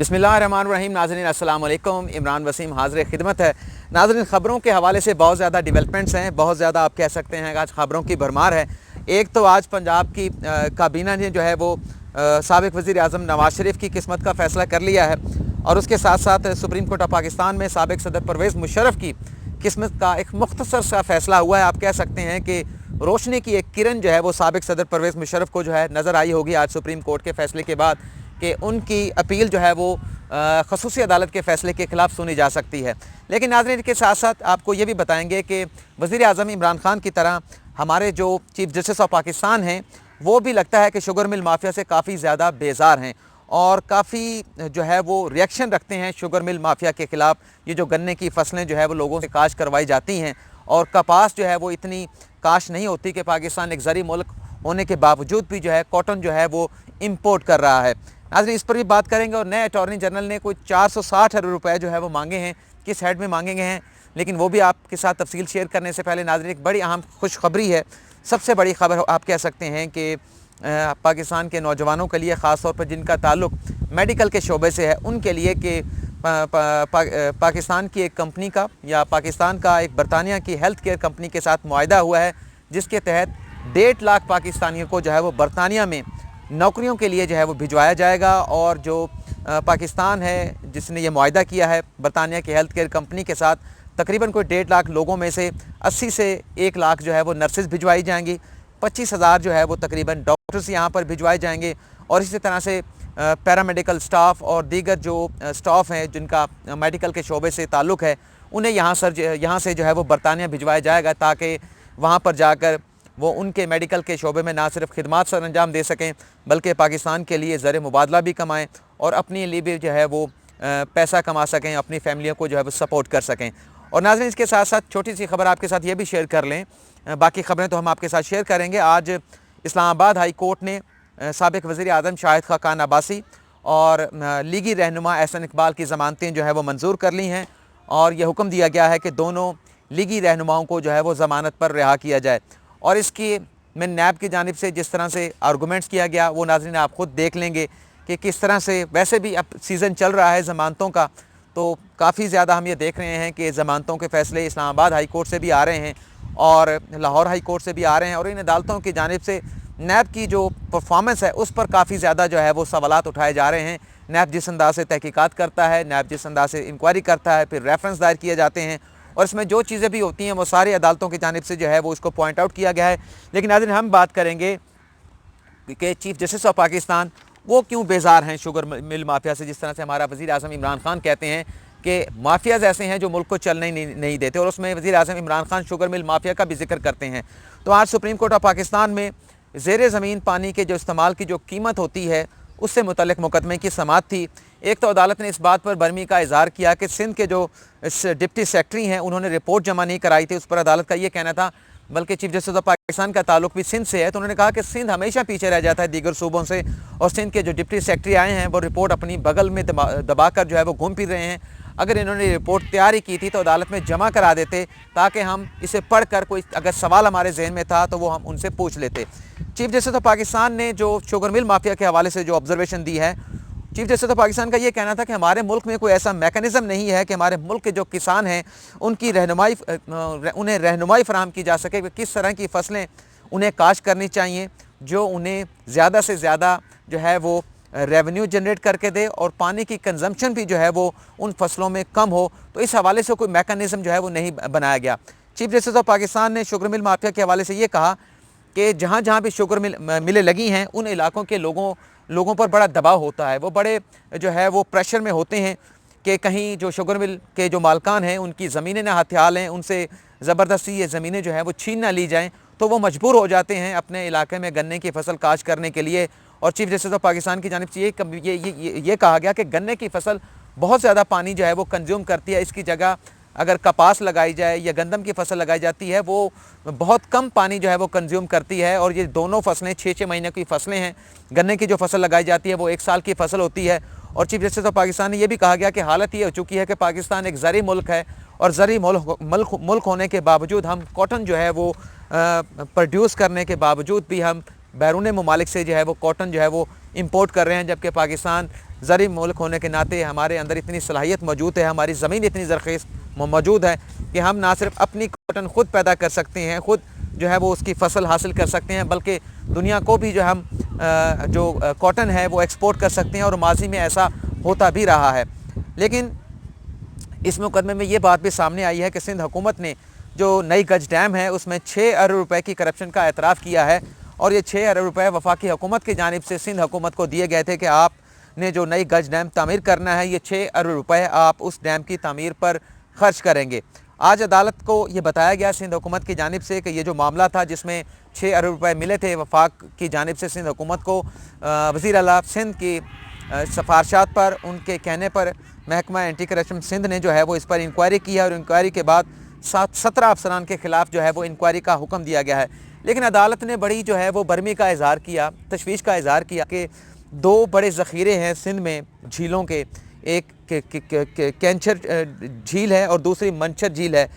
बिस्मिल्लाहिर्रहमानिर्रहीम। नाज़रीन अस्सलाम वालेकुम। इमरान वसीम हाज़िर खिदमत है। नाज़रीन, ख़बरों के हवाले से बहुत ज़्यादा डेवलपमेंट्स हैं, बहुत ज़्यादा आप कह सकते हैं आज ख़बरों की भरमार है। एक तो आज पंजाब की काबीना ने जो है वो साबिक़ वज़ीर आज़म नवाज़ शरीफ की किस्मत का फ़ैसला कर लिया है और उसके साथ साथ सुप्रीम कोर्ट ऑफ पाकिस्तान में साबिक़ सदर परवेज़ मुशर्रफ की किस्मत का एक मुख्तसर सा फ़ैसला हुआ है। आप कह सकते हैं कि रोशनी की एक किरण जो है वो साबिक़ सदर परवेज़ मुशर्रफ को जो है नज़र आई होगी आज सुप्रीम कोर्ट के फ़ैसले के बाद कि उनकी अपील जो है वो ख़ुसूसी अदालत के फ़ैसले के ख़िलाफ़ सुनी जा सकती है। लेकिन नाज़रीन, के साथ साथ आपको ये भी बताएंगे कि वज़ीर आज़म इमरान खान की तरह हमारे जो चीफ़ जस्टिस ऑफ पाकिस्तान हैं वो भी लगता है कि शुगर मिल माफिया से काफ़ी ज़्यादा बेजार हैं और काफ़ी जो है वो रिएक्शन रखते हैं शुगर मिल माफिया के ख़िलाफ़। ये जो गन्ने की फसलें जो है वो लोगों से काश्त करवाई जाती हैं और कपास जो है वो इतनी काश्त नहीं होती कि पाकिस्तान एक ज़री मुल्क होने के बावजूद भी जो है कॉटन जो है वो इम्पोर्ट कर रहा है। नाज़रीन, इस पर भी बात करेंगे और नए अटॉर्नी जनरल ने कोई 460 अरब रुपये जो है वो मांगे हैं, किस हेड में मांगे गए हैं, लेकिन वो भी आपके साथ तफसील शेयर करने से पहले नाज़रीन एक बड़ी अहम खुशखबरी है। सबसे बड़ी खबर आप कह सकते हैं कि पाकिस्तान के नौजवानों के लिए, ख़ास तौर पर जिनका ताल्लुक़ मेडिकल के शोबे से है, उनके लिए कि पाकिस्तान की एक कंपनी का या पाकिस्तान का एक बरतानिया की हेल्थ केयर कंपनी के साथ मुआहदा हुआ है जिसके तहत 1.5 लाख पाकिस्तानियों को जो है वो बरतानिया में नौकरियों के लिए जो है वो भिजवाया जाएगा। और जो पाकिस्तान है जिसने ये मुआहदा किया है बरतानिया की हेल्थ केयर कंपनी के साथ, तकरीबन कोई 1.5 लाख लोगों में से 80 से 1 लाख जो है वो नर्सेज भिजवाई जाएंगी, 25,000 जो है वो तकरीबन डॉक्टर्स यहाँ पर भिजवाए जाएंगे और इसी तरह से पैरामेडिकल स्टाफ और दीगर जो स्टाफ हैं जिनका मेडिकल के शोबे से ताल्लुक़ है, उन्हें यहाँ से जो है वो बरतानिया भिजवाया जाएगा ताकि वहाँ पर जाकर वो उनके मेडिकल के शोबे में ना सिर्फ खिदमात सर अंजाम दे सकें बल्कि पाकिस्तान के लिए ज़र मुबादला भी कमाएँ और अपने लिए भी जो है वो पैसा कमा सकें, अपनी फैमिलियों को जो है वो सपोर्ट कर सकें। और नाज़रीन, इसके साथ साथ छोटी सी खबर आपके साथ ये भी शेयर कर लें, बाकी खबरें तो हम आपके साथ शेयर करेंगे। आज इस्लामाबाद हाई कोर्ट ने साबिक़ वज़ीर आज़म शाहिद खाकान अब्बासी और लीगी रहनुमा एहसन इकबाल की ज़मानतें जो है वो मंजूर कर ली हैं और यह हुक्म दिया गया है कि दोनों लीगी रहनुमाओं को जो है वो ज़मानत पर रिहा किया जाए। और इसकी में नैब की जानिब से जिस तरह से आर्गूमेंट्स किया गया वो नाज़रीन आप ख़ुद देख लेंगे कि किस तरह से, वैसे भी अब सीज़न चल रहा है ज़मानतों का, तो काफ़ी ज़्यादा हम ये देख रहे हैं कि ज़मानतों के फ़ैसले इस्लामाबाद हाई कोर्ट से भी आ रहे हैं और लाहौर हाई कोर्ट से भी आ रहे हैं और इन अदालतों की जानिब से नैब की जो परफॉर्मेंस है उस पर काफ़ी ज़्यादा जो है वो सवालात उठाए जा रहे हैं। नैब जिस अंदाज से तहकीकात करता है, नैब जिस अंदाज से इंक्वायरी करता है, फिर रेफरेंस दायर किए जाते हैं और इसमें जो चीज़ें भी होती हैं वो सारी अदालतों की जानिब से जो है वो उसको पॉइंट आउट किया गया है। लेकिन नाज़रीन, हम बात करेंगे कि चीफ़ जस्टिस ऑफ पाकिस्तान वो क्यों बेजार हैं शुगर मिल माफिया से, जिस तरह से हमारा वज़ीर आज़म इमरान खान कहते हैं कि माफियाज़ ऐसे हैं जो मुल्क को चलने नहीं देते और उसमें वज़ीर आज़म Imran Khan sugar mill mafia का भी जिक्र करते हैं। तो आज सुप्रीम कोर्ट ऑफ पाकिस्तान में ज़ेर ज़मीन पानी के जो इस्तेमाल की जो कीमत होती है उससे मुतल्लिक़ मुकदमे की समाअत थी। एक तो अदालत ने इस बात पर बरमी का इज़हार किया कि सिंध के जो डिप्टी सेक्रेटरी हैं उन्होंने रिपोर्ट जमा नहीं कराई थी, उस पर अदालत का ये कहना था, बल्कि चीफ जस्टिस ऑफ पाकिस्तान का ताल्लुक भी सिंध से है, तो उन्होंने कहा कि सिंध हमेशा पीछे रह जाता है दीगर सूबों से और सिंध के जो डिप्टी सेक्रेटरी आए हैं वो रिपोर्ट अपनी बगल में दबा कर जो है वो घूम फिर रहे हैं। अगर इन्होंने रिपोर्ट तैयार ही की थी तो अदालत में जमा करा देते ताकि हम इसे पढ़ कर कोई अगर सवाल हमारे जहन में था तो वो हम उनसे पूछ लेते। चीफ जस्टिस ऑफ पाकिस्तान ने जो शुगर मिल माफिया के हवाले से जो ऑब्जर्वेशन दी है, चीफ जस्टिस ऑफ पाकिस्तान का ये कहना था कि हमारे मुल्क में कोई ऐसा मैकेनिज़्म नहीं है कि हमारे मुल्क के जो किसान हैं उनकी उन्हें रहनुमाई फराहम की जा सके कि किस तरह की फ़सलें उन्हें काश्त करनी चाहिए जो उन्हें ज़्यादा से ज़्यादा जो है वो रेवेन्यू जनरेट करके दे और पानी की कंजम्पशन भी जो है वो उन फसलों में कम हो। तो इस हवाले से कोई मैकेनिज़्म जो है वो नहीं बनाया गया। चीफ जस्टिस ऑफ पाकिस्तान ने शुगर मिल माफिया के हवाले से ये कहा कि जहाँ जहाँ भी शुगर मिलें लगी हैं उन इलाकों के लोगों पर बड़ा दबाव होता है, वो बड़े जो है वो प्रेशर में होते हैं कि कहीं जो शुगर मिल के जो मालकान हैं उनकी ज़मीनें ना हथियाल हैं, उनसे ज़बरदस्ती ये ज़मीनें जो हैं वो छीन ना ली जाएँ, तो वो मजबूर हो जाते हैं अपने इलाके में गन्ने की फसल काश्त करने के लिए। और चीफ जस्टिस ऑफ पाकिस्तान की जानिब से ये कहा गया कि गन्ने की फसल बहुत ज़्यादा पानी जो है वो कंज्यूम करती है, इसकी जगह अगर कपास लगाई जाए या गंदम की फसल लगाई जाती है वो बहुत कम पानी जो है वो कंज्यूम करती है। और ये दोनों फसलें 6-6 महीने की फसलें हैं, गन्ने की जो फसल लगाई जाती है वो 1 साल की फसल होती है। और चीफ जस्टिस ऑफ पाकिस्तान ने यह भी कहा गया कि हालत ये हो चुकी है कि पाकिस्तान एक ज़री मुल्क है और ज़री मुल्क होने के बावजूद हम कॉटन जो है वो प्रोड्यूस करने के बावजूद भी हम बैरून ममालिक से जो है वो कॉटन जो है वो इंपोर्ट कर रहे हैं, जबकि पाकिस्तान ज़री मुल्क होने के नाते हमारे अंदर इतनी सलाहियत मौजूद है, हमारी ज़मीन इतनी ज़रख़ीज़ मौजूद है कि हम ना सिर्फ अपनी कॉटन ख़ुद पैदा कर सकते हैं, ख़ुद जो है वो उसकी फसल हासिल कर सकते हैं, बल्कि दुनिया को भी जो हम जो कॉटन है वो एक्सपोर्ट कर सकते हैं, और माजी में ऐसा होता भी रहा है। लेकिन इस मुकदमे में ये बात भी सामने आई है कि सिंध हुकूमत ने जो नई गज डैम है उसमें 6 अरब रुपए की करप्शन का एतराफ़ किया है, और ये 6 अरब रुपए वफाकी हुकूमत की जानिब से सिंध हुकूमत को दिए गए थे कि आपने जो नई गज डैम तामीर करना है, ये 6 अरब रुपए आप उस डैम की तामीर पर खर्च करेंगे। आज अदालत को ये बताया गया सिंध हुकूमत की जानिब से कि ये जो मामला था जिसमें 6 अरब रुपए मिले थे वफाक की जानिब से सिंध हुकूमत को, वज़ीर आला सिंध की सिफारशात पर, उनके कहने पर महकमा एंटी करप्शन सिंध ने जो है वो इस पर इंक्वायरी की है, और इंक्वायरी के बाद 17 अफसरान के ख़िलाफ़ जो है वो इंक्वायरी का हुक्म दिया गया है। लेकिन अदालत ने बड़ी जो है वो बरमी का इज़हार किया, तशवीश का इज़हार किया कि 2 बड़े ज़ख़ीरे हैं सिंध में झीलों के, एक कैंचर झील है और दूसरी मंचर झील है।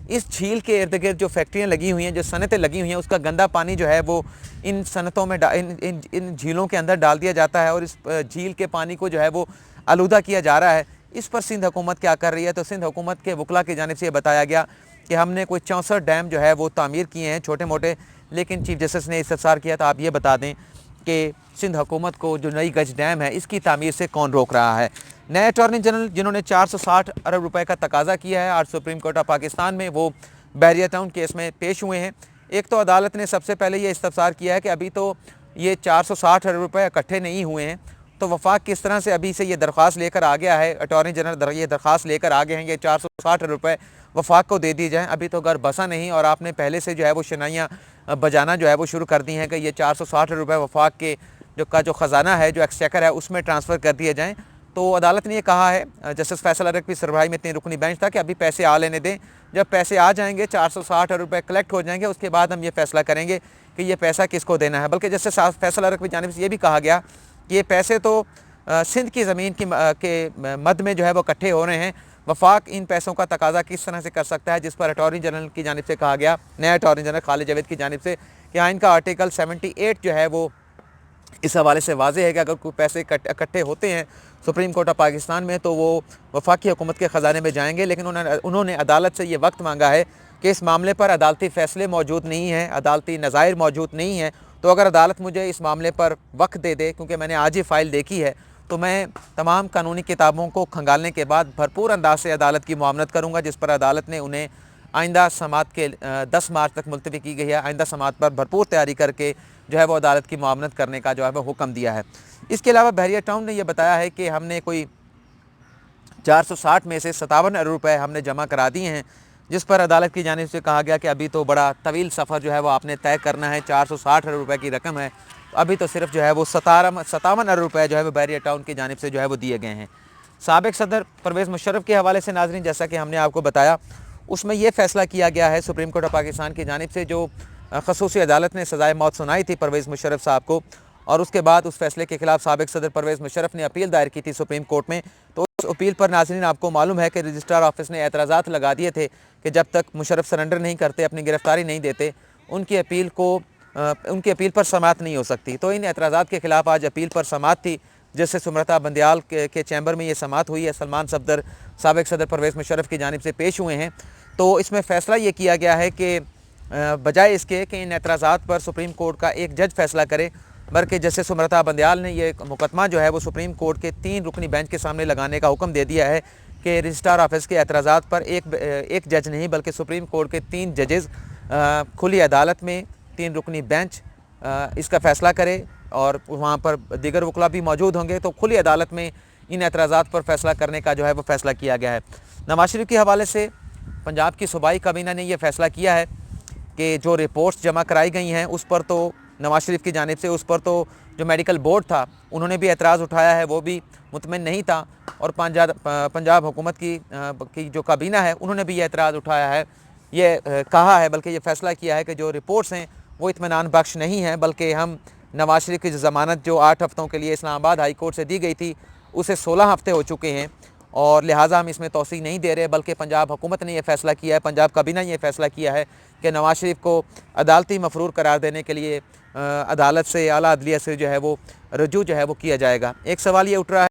इस झील के इर्द गिर्द जो फैक्ट्रियाँ लगी हुई हैं, जो सनतें लगी हुई हैं, उसका गंदा पानी जो है वो इन सनतों में इन झीलों के अंदर डाल दिया जाता है, और इस झील के पानी को जो है वो आलूदा किया जा रहा है। इस पर सिंध हुकूमत क्या कर रही है? तो सिंध हुकूमत के वकला की जानिब से ये बताया गया कि हमने कोई 64 डैम जो है वो तामीर किए हैं छोटे मोटे, लेकिन चीफ जस्टिस ने इस्तफसार किया। तो आप ये बता दें कि सिंध हुकूमत को जो नई गज डैम है इसकी तामीर से कौन रोक रहा है? नए अटॉर्नी जनरल जिन्होंने 460 अरब रुपए का तकाजा किया है आज सुप्रीम कोर्ट ऑफ पाकिस्तान में, वो बहरिया टाउन केस में पेश हुए हैं। एक तो अदालत ने सबसे पहले ये इस्तफसार किया है कि अभी तो ये 460 अरब रुपए इकट्ठे नहीं हुए हैं, तो वफाक किस तरह से अभी से ये दरख्वास्त लेकर आ गया है, अटॉर्नी जनरल ये दरख्वास्त लेकर आ गए हैं, ये 460 रुपए वफाक को दे दी जाएँ। अभी तो घर बसा नहीं, और आपने पहले से जो है वो शनाइयाँ बजाना जो है वो शुरू कर दी हैं कि ये 460 रुपए वफाक के जो ख़जाना है, जो एक्सचेकर है, उसमें ट्रांसफ़र कर दिए जाएँ। तो अदालत ने ये कहा है, जस्टिस फैसल अरक की सरबराही में 3 रुकनी बेंच था, कि अभी पैसे आ लेने दें। जब पैसे आ जाएंगे, 460 अरब रुपए कलेक्ट हो जाएंगे, उसके बाद हम ये फैसला करेंगे कि ये पैसा किसको देना है। बल्कि जस्टिस फैसल अरक की जानिब से ये भी कहा गया कि ये पैसे तो सिंध की ज़मीन के मद में जो है वो इकट्ठे हो रहे हैं, वफाक इन पैसों का तकाजा किस तरह से कर सकता है? जिस पर अटॉर्नी जनरल की जानिब से कहा गया, नया अटॉर्नी जनरल खालिद जावेद की जानिब से, कि आइन का आर्टिकल 78 जो है वो इस हवाले से वाज़ेह है कि अगर कोई पैसे इकट्ठे होते हैं सुप्रीम कोर्ट ऑफ पाकिस्तान में तो वो वफाकी हुकूमत के ख़जाने में जाएंगे। लेकिन उन्होंने अदालत से ये वक्त मांगा है कि इस मामले पर अदालती फ़ैसले मौजूद नहीं हैं, अदालती नज़ायर मौजूद नहीं हैं। तो अगर अदालत मुझे इस मामले पर वक्त दे दे, क्योंकि मैंने आज ही फ़ाइल देखी है, तो मैं तमाम कानूनी किताबों को खंगालने के बाद भरपूर अंदाज से अदालत की मुआवनत करूँगा, जिस पर अदालत ने उन्हें आइंदा समात के 10 मार्च तक मुलतवी की गई है। आइंदा समात पर भरपूर तैयारी करके जो है वो अदालत की मुआवनत करने का जो है वो हुक्म दिया है। इसके अलावा बहरिया टाउन ने यह बताया है कि हमने कोई 460 में से 57 अरब रुपये हमने जमा करा दिए हैं, जिस पर अदालत की जानिब से कहा गया कि अभी तो बड़ा तवील सफ़र जो है वो आपने तय करना है। 460 अरब रुपये की रकम है, तो अभी तो सिर्फ जो है वो 57 अरब रुपये जो है वो बहरिया टाउन की जानिब से जो है वो दिए गए हैं। साबिक़ सदर परवेज़ मुशर्रफ के हवाले से नाज़रीन, जैसा कि हमने आपको बताया, उसमें यह फ़ैसला किया गया है सुप्रीम कोर्ट ऑफ पाकिस्तान की जानिब से, जो ख़ुसूसी अदालत ने सज़ाए मौत सुनाई थी परवेज़ मुशर्रफ साहब को, और उसके बाद उस फैसले के खिलाफ साबिक़ सदर परवेज़ मुशर्रफ ने अपील दायर की थी सुप्रीम कोर्ट में। तो उस अपील पर नाज़रीन आपको मालूम है कि रजिस्ट्रार ऑफिस ने एतराज़ात लगा दिए थे कि जब तक मुशर्रफ सरेंडर नहीं करते, अपनी गिरफ्तारी नहीं देते, उनकी अपील पर समाअत नहीं हो सकती। तो इन एतराज़ात के खिलाफ आज अपील पर समाअत थी, जिससे सुमरता बंदियाल के चैम्बर में ये समाअत हुई है। सलमान सफदर साबिक़ सदर परवेज़ मुशर्रफ की जानिब से पेश हुए हैं। तो इसमें फ़ैसला ये किया गया है कि बजाय इसके कि इन एतराज़ात पर सुप्रीम कोर्ट का एक जज फैसला करे, बल्कि जस्टिस सुमरता बंदियाल ने ये मुकदमा जो है वो सुप्रीम कोर्ट के 3 रुकनी बेंच के सामने लगाने का हुक्म दे दिया है कि रजिस्ट्रार ऑफिस के एतराज़ात पर एक जज नहीं बल्कि सुप्रीम कोर्ट के 3 जजेज़ खुली अदालत में 3 रुकनी बेंच इसका फ़ैसला करे, और वहाँ पर दीगर वकला भी मौजूद होंगे। तो खुली अदालत में इन एतराज़ात पर फ़ैसला करने का जो है वो फ़ैसला किया गया है। नवाज़ शरीफ के हवाले से पंजाब की सूबाई काबीना ने यह फ़ैसला किया है कि जो रिपोर्ट्स जमा कराई गई हैं उस पर तो नवाज़ शरीफ की जानिब से, उस पर तो जो मेडिकल बोर्ड था उन्होंने भी एतराज़ उठाया है, वो भी मुतमिन नहीं था, और पंजाब हुकूमत की जो काबीना है उन्होंने भी ये एतराज़ उठाया है, ये कहा है, बल्कि ये फ़ैसला किया है कि जो रिपोर्ट्स हैं वो इत्मीनान बख्श नहीं हैं, बल्कि हम नवाज़ शरीफ की ज़मानत जो 8 हफ़्तों के लिए इस्लामाबाद हाई कोर्ट से दी गई थी उसे 16 हफ़्ते हो चुके हैं, और लिहाजा हम इसमें तौसीक़ नहीं दे रहे। बल्कि पंजाब हुकूमत ने यह फ़ैसला किया है, पंजाब काबीना ने यह फ़ैसला किया है कि नवाज़ शरीफ को अदालती मफरूर करार देने के लिए अदालत से, आला अदलिया से जो है वो रजू जो है वो किया जाएगा। एक सवाल ये उठ रहा है